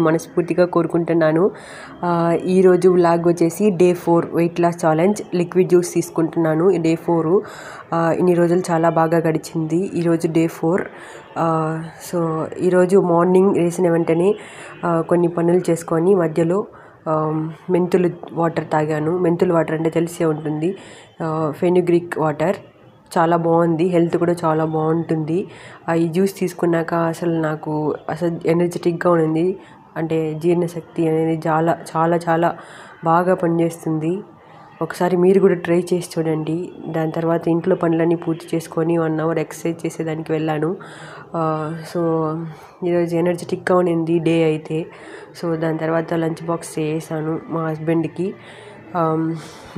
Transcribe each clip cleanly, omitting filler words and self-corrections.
మనస్ఫూర్తిగా కోరుకుంటున్నాను. ఈరోజు వ్లాగ్ వచ్చేసి day 4 weight loss challenge. Liquid juice తీసుకుంటున్నాను డే 4. ఇన్ని రోజులు చాలా బాగా గడిచింది. ఈరోజు డే 4. సో ఈరోజు మార్నింగ్ వేసిన వెంటనే కొన్ని పనులు చేసుకొని మధ్యలో మెంతులు వాటర్ తాగాను. మెంతులు వాటర్ అంటే తెలిసే ఉంటుంది, ఫెనుగ్రీక్ వాటర్. చాలా బాగుంది, హెల్త్ కూడా చాలా బాగుంటుంది. ఈ జ్యూస్ తీసుకున్నాక నాకు ఎనర్జెటిక్గా ఉంది. అంటే జీర్ణశక్తి అనేది చాలా చాలా చాలా బాగా పనిచేస్తుంది. ఒకసారి మీరు కూడా ట్రై చేసి చూడండి. దాని తర్వాత ఇంట్లో పనులన్నీ పూర్తి చేసుకొని 1 అవర్ ఎక్సర్సైజ్ చేసేదానికి వెళ్ళాను. సో ఈరోజు ఎనర్జెటిక్గా ఉంది డే అయితే. సో దాని తర్వాత లంచ్ బాక్స్ చేసాను మా హస్బెండ్కి.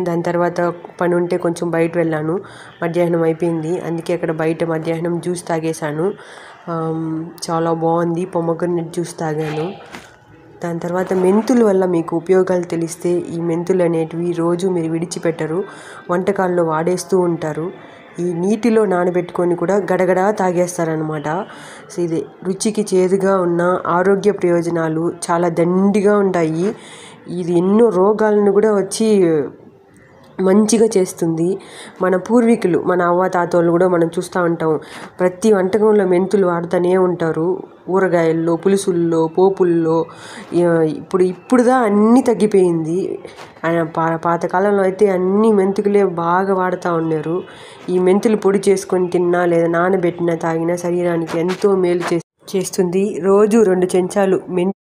దాని తర్వాత పని ఉంటే కొంచెం బయట వెళ్ళాను. మధ్యాహ్నం అయిపోయింది, అందుకే అక్కడ బయట మధ్యాహ్నం జ్యూస్ తాగేశాను. చాలా బాగుంది, పొమగ్రనేట్ జ్యూస్ తాగాను. దాని తర్వాత మెంతుల వల్ల మీకు ఉపయోగాలు తెలిస్తే, ఈ మెంతులు అనేటివి రోజు మీరు విడిచిపెట్టరు, వంటకాల్లో వాడేస్తూ ఉంటారు. ఈ నీటిలో నానబెట్టుకొని కూడా గడగడా తాగేస్తారనమాట. సో ఇది రుచికి చేదుగా ఉన్న ఆరోగ్య ప్రయోజనాలు చాలా దండిగా ఉంటాయి. ఇది ఎన్నో రోగాలను కూడా వచ్చి మంచిగా చేస్తుంది. మన పూర్వీకులు, మన అవ్వ తాతోళ్ళు కూడా మనం చూస్తూ ఉంటాం, ప్రతి వంటకంలో మెంతులు వాడుతూనే ఉంటారు. ఊరగాయల్లో, పులుసుల్లో, పోపుల్లో. ఇప్పుడుదా అన్నీ తగ్గిపోయింది. పాతకాలంలో అయితే అన్ని మెంతుకులే బాగా వాడుతూ ఉన్నారు. ఈ మెంతులు పొడి చేసుకొని తిన్నా లేదా నానబెట్టినా తాగినా శరీరానికి ఎంతో మేలు చేస్తుంది. రోజు 2 చెంచాలు మెంతి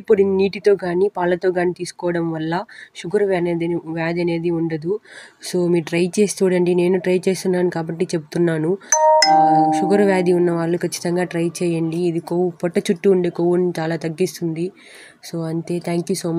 పొడిని నీటితో కానీ పాలతో కానీ తీసుకోవడం వల్ల షుగర్ వ్యాధి అనేది ఉండదు. సో మీరు ట్రై చేసి చూడండి. నేను ట్రై చేస్తున్నాను కాబట్టి చెప్తున్నాను. షుగర్ వ్యాధి ఉన్న వాళ్ళు ఖచ్చితంగా ట్రై చేయండి. ఇది పొట్ట చుట్టూ ఉండే కొవ్వుని చాలా తగ్గిస్తుంది. సో అంతే. Thank you so much.